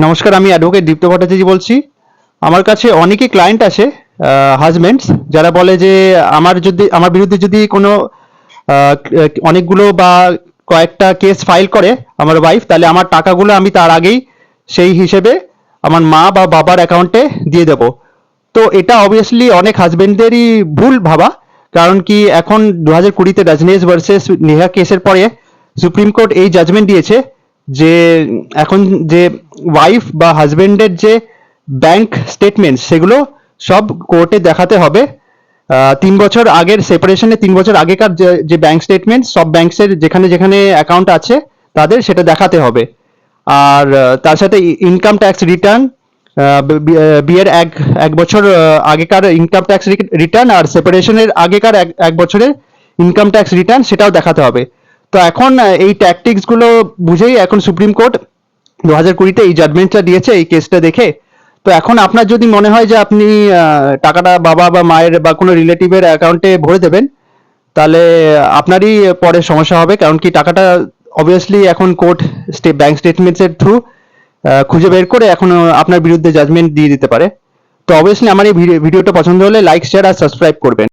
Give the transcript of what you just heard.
নমস্কার, আমি অ্যাডভোকেট দীপ্ত ভট্টাচার্য বলছি। আমার কাছে অনেকেই ক্লায়েন্ট আসে, হাজবেন্ডস, যারা বলে যে আমার বিরুদ্ধে যদি কোনো অনেকগুলো বা কয়েকটা কেস ফাইল করে আমার ওয়াইফ, তাহলে আমার টাকাগুলো আমি তার আগেই সেই হিসেবে আমার মা বা বাবার অ্যাকাউন্টে দিয়ে দেবো। তো এটা অবভিয়াসলি অনেক হাজবেন্ডদেরই ভুল ভাবা। কারণ কি, এখন 2020-তে রজনীশ ভার্সেস নেহা কেসের পরে সুপ্রিম কোর্ট এই জাজমেন্ট দিয়েছে যে এখন যে ওয়াইফ বা হাজবেন্ডের যে ব্যাংক স্টেটমেন্ট সেগুলো সব কোর্টে দেখাতে হবে। 3 বছর আগের সেপারেশনে 3 বছর আগেকার যে ব্যাংক স্টেটমেন্ট সব ব্যাংকের যেখানে যেখানে অ্যাকাউন্ট আছে তাদের সেটা দেখাতে হবে। আর তার সাথে ইনকাম ট্যাক্স রিটার্ন, বিয়ের এক এক বছর আগেকার ইনকাম ট্যাক্স রিটার্ন, আর সেপারেশনের আগেকার এক বছরের ইনকাম ট্যাক্স রিটার্ন সেটাও দেখাতে হবে। তো এখন এই ট্যাকটিক্স গুলো বুঝেই এখন সুপ্রিম কোর্ট 2020-তে এই জাজমেন্টটা দিয়েছে এই কেসটা দেখে। তো এখন আপনার যদি মনে হয় যে আপনি টাকাটা বাবা বা মায়ের বা কোনো রিলেটিভের অ্যাকাউন্টে ভরে দেবেন, তাহলে আপনারই পরে সমস্যা হবে। কারণ কি, টাকাটা অবভিয়াসলি এখন কোর্ট ব্যাংক স্টেটমেন্টস এর থ্রু খুঁজে বের করে এখন আপনার বিরুদ্ধে জাজমেন্ট দিয়ে দিতে পারে। তো অবভিয়াসলি আমার এই ভিডিওটা পছন্দ হলে লাইক, শেয়ার আর সাবস্ক্রাইব করবেন।